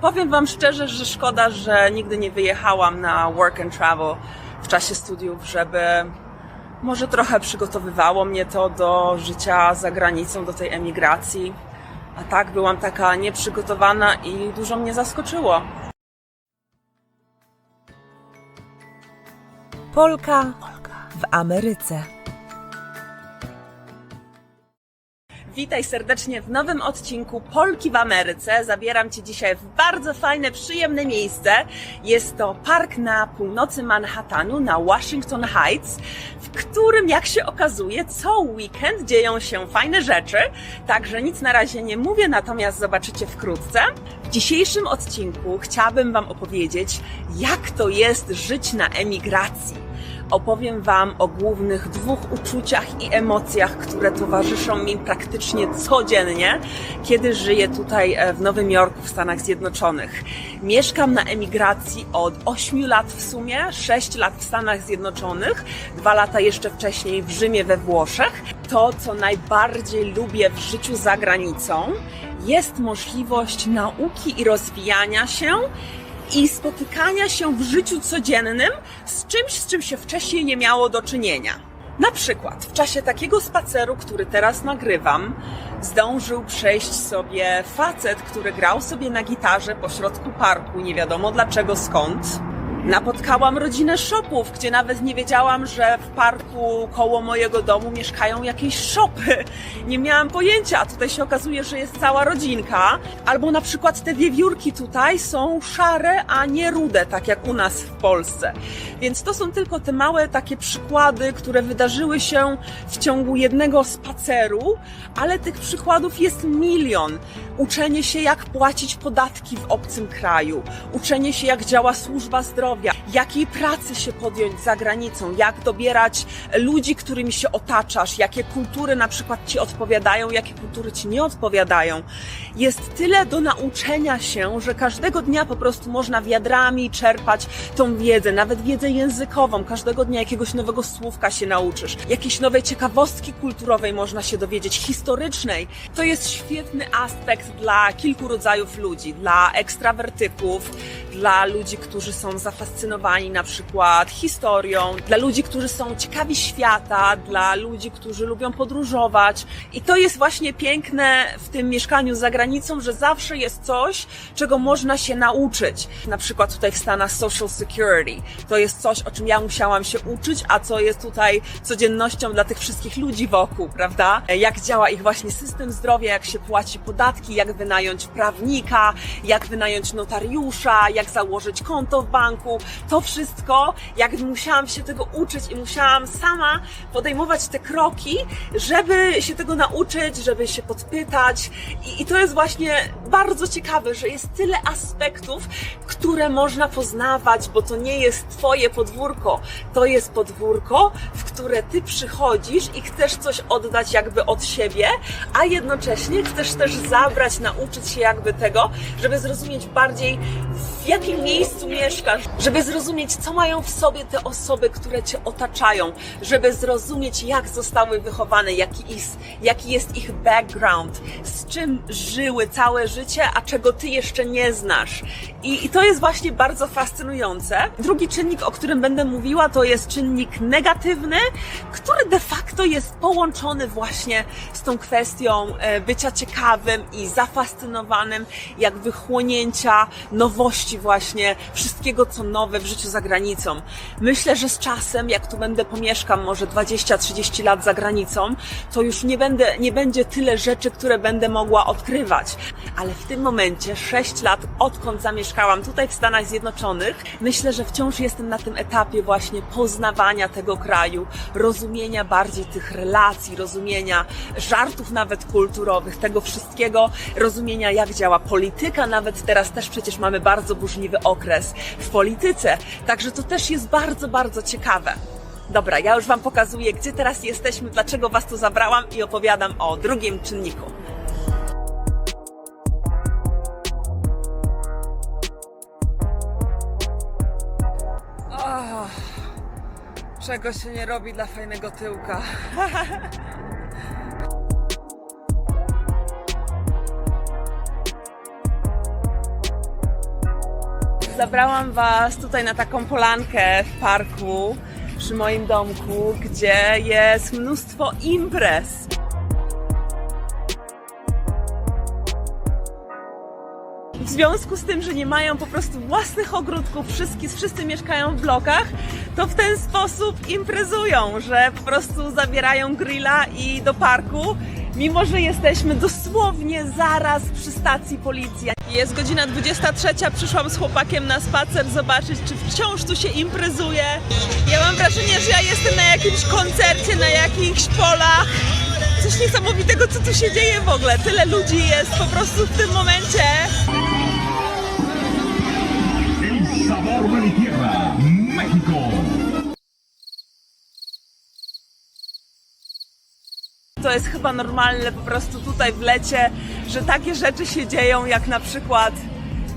Powiem wam szczerze, że szkoda, że nigdy nie wyjechałam na work and travel w czasie studiów, żeby może trochę przygotowywało mnie to do życia za granicą, do tej emigracji. A tak, byłam taka nieprzygotowana i dużo mnie zaskoczyło. Polka w Ameryce. Witaj serdecznie w nowym odcinku Polki w Ameryce. Zabieram Cię dzisiaj w bardzo fajne, przyjemne miejsce. Jest to park na północy Manhattanu, na Washington Heights, w którym, jak się okazuje, co weekend dzieją się fajne rzeczy. Także nic na razie nie mówię, natomiast zobaczycie wkrótce. W dzisiejszym odcinku chciałabym Wam opowiedzieć, jak to jest żyć na emigracji. Opowiem Wam o głównych dwóch uczuciach i emocjach, które towarzyszą mi praktycznie codziennie, kiedy żyję tutaj w Nowym Jorku w Stanach Zjednoczonych. Mieszkam na emigracji od 8 lat w sumie, 6 lat w Stanach Zjednoczonych, 2 lata jeszcze wcześniej w Rzymie we Włoszech. To, co najbardziej lubię w życiu za granicą, jest możliwość nauki i rozwijania się i spotykania się w życiu codziennym z czym się wcześniej nie miało do czynienia. Na przykład w czasie takiego spaceru, który teraz nagrywam, zdążył przejść sobie facet, który grał sobie na gitarze pośrodku parku, nie wiadomo dlaczego, skąd. Napotkałam rodzinę shopów, gdzie nawet nie wiedziałam, że w parku koło mojego domu mieszkają jakieś shopy. Nie miałam pojęcia, a tutaj się okazuje, że jest cała rodzinka. Albo na przykład te wiewiórki tutaj są szare, a nie rude, tak jak u nas w Polsce. Więc to są tylko te małe takie przykłady, które wydarzyły się w ciągu jednego spaceru, ale tych przykładów jest milion. Uczenie się, jak płacić podatki w obcym kraju, uczenie się, jak działa służba zdrowia, jakiej pracy się podjąć za granicą, jak dobierać ludzi, którymi się otaczasz, jakie kultury na przykład Ci odpowiadają, jakie kultury Ci nie odpowiadają. Jest tyle do nauczenia się, że każdego dnia po prostu można wiadrami czerpać tą wiedzę, nawet wiedzę językową. Każdego dnia jakiegoś nowego słówka się nauczysz, jakiejś nowej ciekawostki kulturowej można się dowiedzieć, historycznej. To jest świetny aspekt dla kilku rodzajów ludzi, dla ekstrawertyków, dla ludzi, którzy są zafascynowani na przykład historią, dla ludzi, którzy są ciekawi świata, dla ludzi, którzy lubią podróżować. I to jest właśnie piękne w tym mieszkaniu za granicą, że zawsze jest coś, czego można się nauczyć. Na przykład tutaj w Stanach Social Security. To jest coś, o czym ja musiałam się uczyć, a co jest tutaj codziennością dla tych wszystkich ludzi wokół, prawda? Jak działa ich właśnie system zdrowia, jak się płaci podatki, jak wynająć prawnika, jak wynająć notariusza, jak założyć konto w banku. To wszystko, jak musiałam się tego uczyć i musiałam sama podejmować te kroki, żeby się tego nauczyć, żeby się podpytać. I to jest właśnie bardzo ciekawe, że jest tyle aspektów, które można poznawać, bo to nie jest Twoje podwórko. To jest podwórko, w które Ty przychodzisz i chcesz coś oddać jakby od siebie, a jednocześnie chcesz też zabrać, nauczyć się jakby tego, żeby zrozumieć bardziej, w jakim miejscu mieszkasz, żeby zrozumieć, co mają w sobie te osoby, które Cię otaczają, żeby zrozumieć, jak zostały wychowane, jaki jest ich background, z czym żyły całe życie, a czego Ty jeszcze nie znasz. I to jest właśnie bardzo fascynujące. Drugi czynnik, o którym będę mówiła, to jest czynnik negatywny, który de facto jest połączony właśnie z tą kwestią bycia ciekawym i zafascynowanym, jakby chłonięcia nowości właśnie, wszystkiego co nowe w życiu za granicą. Myślę, że z czasem, jak tu pomieszkam może 20-30 lat za granicą, to już nie będzie tyle rzeczy, które będę mogła odkrywać. Ale w tym momencie, 6 lat odkąd zamieszkałam tutaj w Stanach Zjednoczonych, myślę, że wciąż jestem na tym etapie właśnie poznawania tego kraju, rozumienia bardziej tych relacji, rozumienia żartów nawet kulturowych, tego wszystkiego, rozumienia jak działa polityka, nawet teraz też przecież mamy bardzo burzliwy okres w polityce, także to też jest bardzo, bardzo ciekawe. Dobra, ja już Wam pokazuję, gdzie teraz jesteśmy, dlaczego Was tu zabrałam i opowiadam o drugim czynniku. Czego się nie robi dla fajnego tyłka. Zabrałam Was tutaj na taką polankę w parku przy moim domku, gdzie jest mnóstwo imprez. W związku z tym, że nie mają po prostu własnych ogródków, wszyscy mieszkają w blokach, to w ten sposób imprezują, że po prostu zabierają grilla i do parku, mimo że jesteśmy dosłownie zaraz przy stacji policji. Jest godzina 23, przyszłam z chłopakiem na spacer zobaczyć, czy wciąż tu się imprezuje. Ja mam wrażenie, że ja jestem na jakimś koncercie, na jakichś polach. Coś niesamowitego, co tu się dzieje w ogóle. Tyle ludzi jest po prostu w tym momencie. El sabor de mi tierra, México. To jest chyba normalne po prostu tutaj w lecie, że takie rzeczy się dzieją, jak na przykład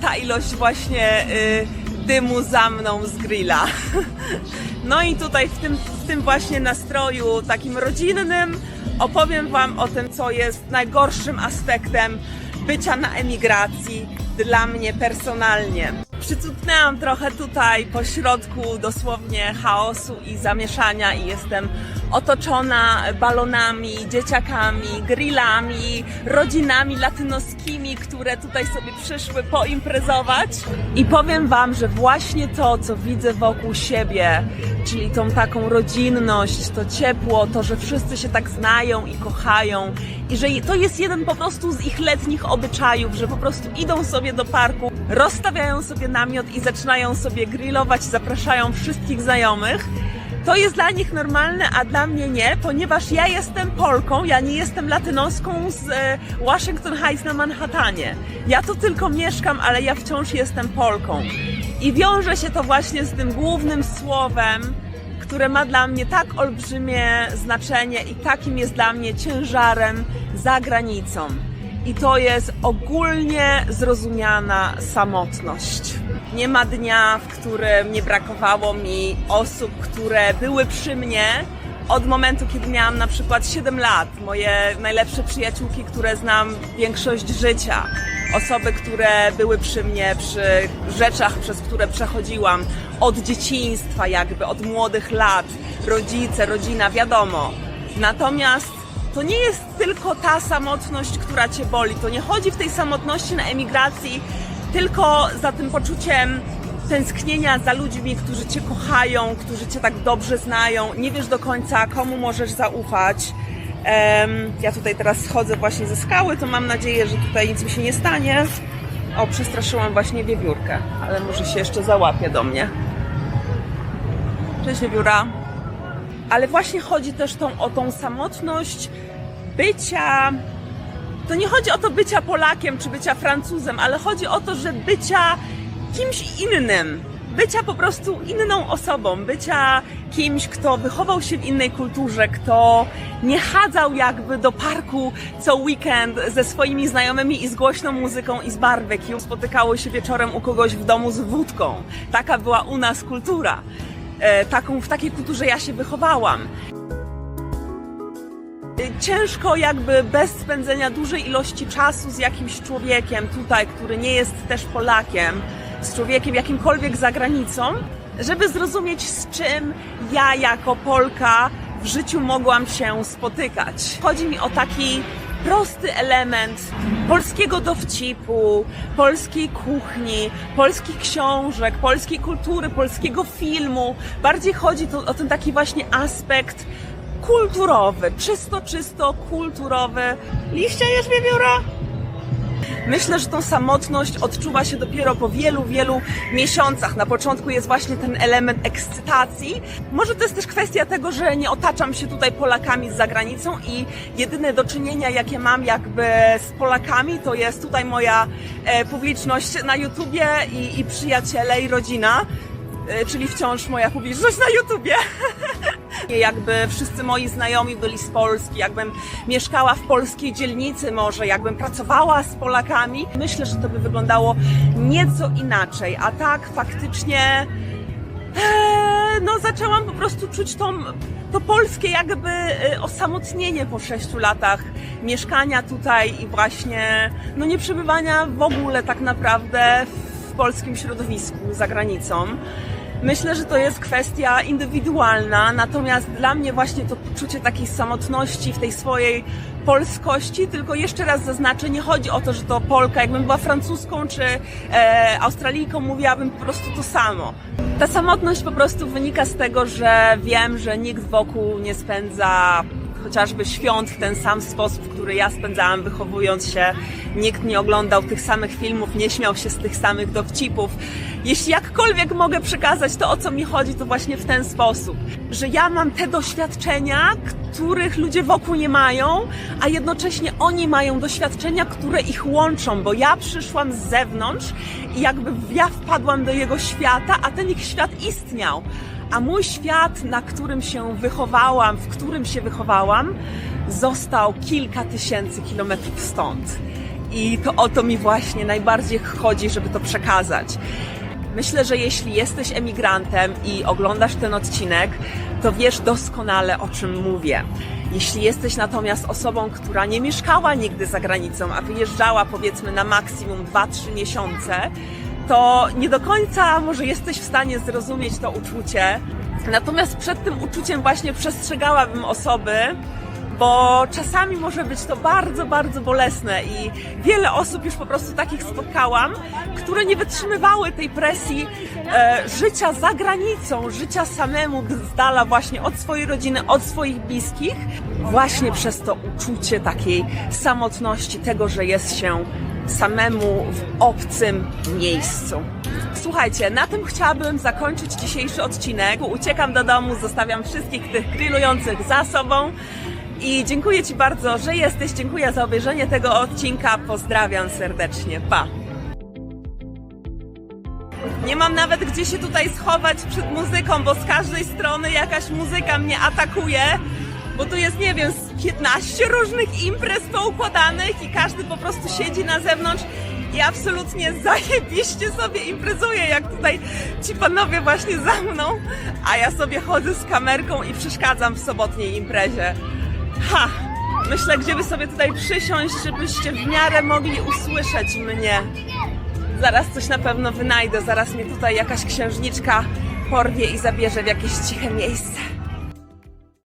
ta ilość właśnie dymu za mną z grilla. No i tutaj w tym właśnie nastroju takim rodzinnym opowiem Wam o tym, co jest najgorszym aspektem bycia na emigracji dla mnie personalnie. Przycupnęłam trochę tutaj po środku dosłownie chaosu i zamieszania i jestem otoczona balonami, dzieciakami, grillami, rodzinami latynoskimi, które tutaj sobie przyszły poimprezować. I powiem Wam, że właśnie to, co widzę wokół siebie, czyli tą taką rodzinność, to ciepło, to, że wszyscy się tak znają i kochają i że to jest jeden po prostu z ich letnich obyczajów, że po prostu idą sobie do parku, rozstawiają sobie namiot i zaczynają sobie grillować, zapraszają wszystkich znajomych. To jest dla nich normalne, a dla mnie nie, ponieważ ja jestem Polką, ja nie jestem latynoską z Washington Heights na Manhattanie. Ja tu tylko mieszkam, ale ja wciąż jestem Polką. I wiąże się to właśnie z tym głównym słowem, które ma dla mnie tak olbrzymie znaczenie i takim jest dla mnie ciężarem za granicą. I to jest ogólnie zrozumiana samotność. Nie ma dnia, w którym nie brakowało mi osób, które były przy mnie od momentu, kiedy miałam na przykład 7 lat. Moje najlepsze przyjaciółki, które znam większość życia. Osoby, które były przy mnie, przy rzeczach, przez które przechodziłam od dzieciństwa jakby, od młodych lat. Rodzice, rodzina, wiadomo. Natomiast to nie jest tylko ta samotność, która Cię boli. To nie chodzi w tej samotności na emigracji tylko za tym poczuciem tęsknienia za ludźmi, którzy Cię kochają, którzy Cię tak dobrze znają. Nie wiesz do końca, komu możesz zaufać. Ja tutaj teraz schodzę właśnie ze skały, to mam nadzieję, że tutaj nic mi się nie stanie. O, przestraszyłam właśnie wiewiórkę, ale może się jeszcze załapie do mnie. Cześć wiewióra. Ale właśnie chodzi też o tą samotność bycia. To nie chodzi o to bycia Polakiem czy bycia Francuzem, ale chodzi o to, że bycia kimś innym. Bycia po prostu inną osobą, bycia kimś, kto wychował się w innej kulturze, kto nie chadzał jakby do parku co weekend ze swoimi znajomymi i z głośną muzyką i z barbecue. Spotykało się wieczorem u kogoś w domu z wódką. Taka była u nas kultura. W takiej kulturze ja się wychowałam. Ciężko jakby bez spędzenia dużej ilości czasu z jakimś człowiekiem tutaj, który nie jest też Polakiem, z człowiekiem jakimkolwiek za granicą, żeby zrozumieć, z czym ja jako Polka w życiu mogłam się spotykać. Chodzi mi o taki prosty element polskiego dowcipu, polskiej kuchni, polskich książek, polskiej kultury, polskiego filmu. Bardziej chodzi tu o ten taki właśnie aspekt kulturowy, czysto kulturowy. Liścia jesz, wiewióra? Myślę, że tą samotność odczuwa się dopiero po wielu miesiącach. Na początku jest właśnie ten element ekscytacji. Może to jest też kwestia tego, że nie otaczam się tutaj Polakami z zagranicą i jedyne do czynienia, jakie mam jakby z Polakami, to jest tutaj moja publiczność na YouTubie i przyjaciele i rodzina. Czyli wciąż moja publiczność na YouTubie. Jakby wszyscy moi znajomi byli z Polski, jakbym mieszkała w polskiej dzielnicy może, jakbym pracowała z Polakami. Myślę, że to by wyglądało nieco inaczej, a tak faktycznie zaczęłam po prostu czuć to polskie jakby osamotnienie po 6 latach mieszkania tutaj i właśnie nie przebywania w ogóle tak naprawdę w polskim środowisku za granicą. Myślę, że to jest kwestia indywidualna, natomiast dla mnie właśnie to poczucie takiej samotności w tej swojej polskości, tylko jeszcze raz zaznaczę, nie chodzi o to, że to Polka, jakbym była Francuzką czy Australijką, mówiłabym po prostu to samo. Ta samotność po prostu wynika z tego, że wiem, że nikt wokół nie spędza chociażby świąt w ten sam sposób, w który ja spędzałam wychowując się. Nikt nie oglądał tych samych filmów, nie śmiał się z tych samych dowcipów. Jeśli jakkolwiek mogę przekazać to, o co mi chodzi, to właśnie w ten sposób, że ja mam te doświadczenia, których ludzie wokół nie mają, a jednocześnie oni mają doświadczenia, które ich łączą, bo ja przyszłam z zewnątrz i jakby ja wpadłam do jego świata, a ten ich świat istniał. A mój świat, na którym się wychowałam, w którym się wychowałam, został kilka tysięcy kilometrów stąd. I to o to mi właśnie najbardziej chodzi, żeby to przekazać. Myślę, że jeśli jesteś emigrantem i oglądasz ten odcinek, to wiesz doskonale, o czym mówię. Jeśli jesteś natomiast osobą, która nie mieszkała nigdy za granicą, a wyjeżdżała powiedzmy na maksimum 2-3 miesiące, to nie do końca może jesteś w stanie zrozumieć to uczucie. Natomiast przed tym uczuciem właśnie przestrzegałabym osoby, bo czasami może być to bardzo, bardzo bolesne i wiele osób już po prostu takich spotkałam, które nie wytrzymywały tej presji życia za granicą, życia samemu z dala właśnie od swojej rodziny, od swoich bliskich, właśnie przez to uczucie takiej samotności, tego, że jest się samemu w obcym miejscu. Słuchajcie, na tym chciałabym zakończyć dzisiejszy odcinek. Uciekam do domu, zostawiam wszystkich tych grillujących za sobą i dziękuję Ci bardzo, że jesteś. Dziękuję za obejrzenie tego odcinka. Pozdrawiam serdecznie. Pa! Nie mam nawet gdzie się tutaj schować przed muzyką, bo z każdej strony jakaś muzyka mnie atakuje. Bo tu jest, nie wiem, z 15 różnych imprez poukładanych i każdy po prostu siedzi na zewnątrz i absolutnie zajebiście sobie imprezuje, jak tutaj ci panowie właśnie za mną, a ja sobie chodzę z kamerką i przeszkadzam w sobotniej imprezie. Ha! Myślę, gdzie by sobie tutaj przysiąść, żebyście w miarę mogli usłyszeć mnie. Zaraz coś na pewno wynajdę, zaraz mnie tutaj jakaś księżniczka porwie i zabierze w jakieś ciche miejsce.